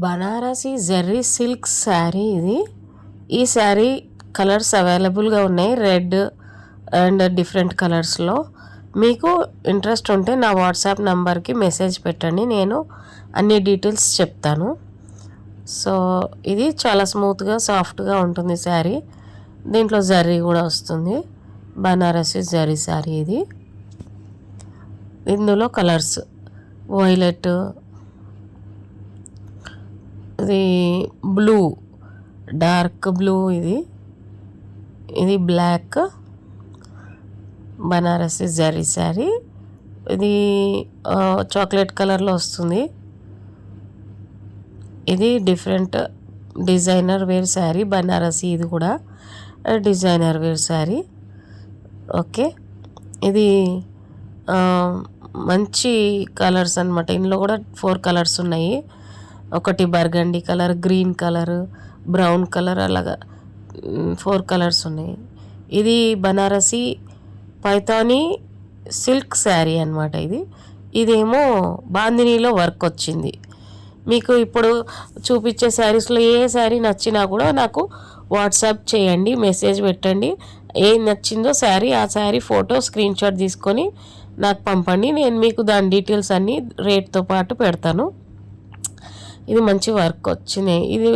Banarasi Jerry silk sari ఇది. ఈ sari colours అవైలబుల్గా ఉన్నాయి, రెడ్ అండ్ డిఫరెంట్ కలర్స్లో. మీకు ఇంట్రెస్ట్ ఉంటే నా వాట్సాప్ నంబర్కి మెసేజ్ పెట్టండి, నేను అన్ని డీటెయిల్స్ చెప్తాను. సో ఇది చాలా స్మూత్గా సాఫ్ట్గా ఉంటుంది శారీ. దీంట్లో జరీ కూడా వస్తుంది. బనారసి జరీ శారీ ఇది. ఇందులో కలర్స్ వైలెట్, ఇది బ్లూ, డార్క్ బ్లూ, ఇది బ్లాక్. బనారసి జరీ శారీ ఇది చాక్లెట్ కలర్లో వస్తుంది. ఇది different designer wear sari. Banarasi ఇది కూడా డిజైనర్ వేర్ శారీ. ఓకే, ఇది మంచి కలర్స్ అన్నమాట. ఇందులో కూడా 4 కలర్స్ ఉన్నాయి. ఒకటి burgundy colour, green colour, brown colour, అలాగా 4 కలర్స్ ఉన్నాయి. ఇది బనారసి పైతానీ సిల్క్ శారీ అన్నమాట. ఇదేమో బాందినీలో వర్క్ వచ్చింది. మీకు ఇప్పుడు చూపించే శారీస్లో ఏ శారీ నచ్చినా కూడా నాకు వాట్సాప్ చేయండి, మెసేజ్ పెట్టండి. ఏం నచ్చిందో శారీ, ఆ శారీ ఫోటో స్క్రీన్ షాట్ తీసుకొని నాకు పంపండి. నేను మీకు దాని డీటెయిల్స్ అన్నీ రేట్తో పాటు పెడతాను. ఇది మంచి వర్క్ వచ్చినాయి. ఇది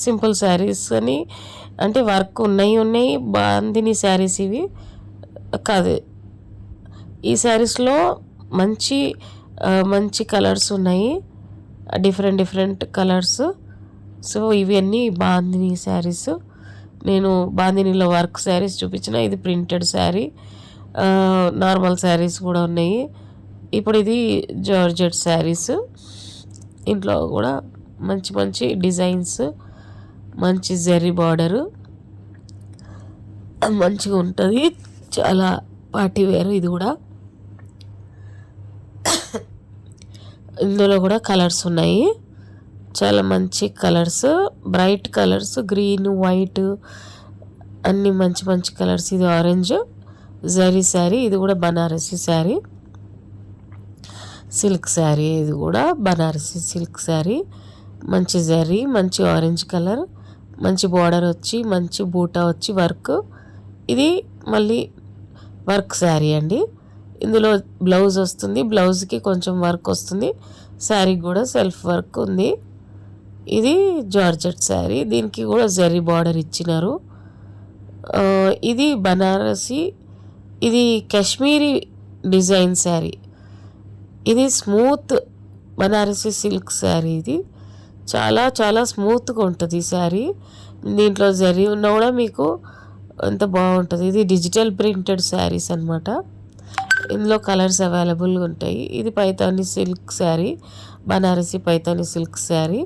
సింపుల్ శారీస్ అని అంటే వర్క్ ఉన్నాయి బాందిని శారీస్ ఇవి కాదు. ఈ శారీస్లో మంచి కలర్స్ ఉన్నాయి, డిఫరెంట్ కలర్స్. సో ఇవన్నీ బాందిని శారీస్. నేను బాందినిలో వర్క్ శారీస్ చూపించిన. ఇది ప్రింటెడ్ శారీ, నార్మల్ శారీస్ కూడా ఉన్నాయి. ఇప్పుడు ఇది జార్జెట్ శారీస్. ఇంట్లో కూడా మంచి డిజైన్స్, మంచి జెర్రీ బార్డరు, మంచిగా ఉంటుంది. చాలా పార్టీ వేర్. ఇది కూడా ఇందులో కూడా కలర్స్ ఉన్నాయి, చాలా మంచి colours, bright colours, green, white, అన్ని మంచి కలర్స్. ఇది ఆరెంజ్ జరీ శారీ. ఇది కూడా బనారసి శారీ, సిల్క్ శారీ. ఇది కూడా బనారసి సిల్క్ శారీ. మంచి జరీ, మంచి ఆరెంజ్ కలర్, మంచి బార్డర్ వచ్చి, మంచి బూటా వచ్చి వర్క్. ఇది మళ్ళీ వర్క్ శారీ అండి. ఇందులో బ్లౌజ్ వస్తుంది, బ్లౌజ్కి కొంచెం వర్క్ వస్తుంది. శారీకి కూడా సెల్ఫ్ వర్క్ ఉంది. ఇది జార్జెట్ శారీ, దీనికి కూడా జరీ బార్డర్ ఇచ్చినారు. ఇది బనారసి, ఇది కాశ్మీరీ డిజైన్ శారీ. ఇది స్మూత్ బనారసి సిల్క్ శారీ. ఇది చాలా స్మూత్గా ఉంటుంది ఈ శారీ. దీంట్లో జరీ ఉన్నా కూడా మీకు ఎంత బాగుంటుంది. ఇది డిజిటల్ ప్రింటెడ్ శారీస్ అన్నమాట. ఇందులో కలర్స్ అవైలబుల్గా ఉంటాయి. ఇది పైతానీ సిల్క్ శారీ, బనారసి పైతానీ సిల్క్ శారీ.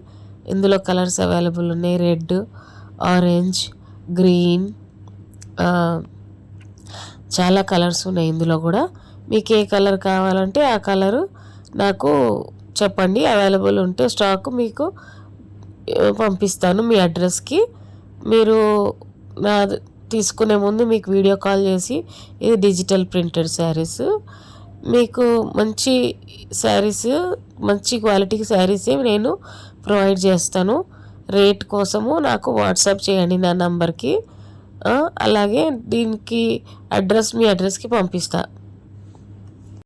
ఇందులో కలర్స్ అవైలబుల్ ఉన్నాయి, రెడ్, ఆరెంజ్, గ్రీన్, చాలా కలర్స్ ఉన్నాయి ఇందులో కూడా. మీకు ఏ కలర్ కావాలంటే ఆ కలరు నాకు చెప్పండి, అవైలబుల్ ఉంటే స్టాక్ మీకు పంపిస్తాను మీ అడ్రస్కి. మీరు నా తీసుకునే ముందు మీకు వీడియో కాల్ చేసి, ఇది డిజిటల్ ప్రింటెడ్ శారీస్, మీకు మంచి శారీస్, మంచి క్వాలిటీ శారీసే నేను ప్రొవైడ్ చేస్తాను. రేట్ కోసము నాకు వాట్సాప్ చేయండి నా నంబర్కి. అలాగే దీనికి మీ అడ్రస్కి పంపిస్తాను.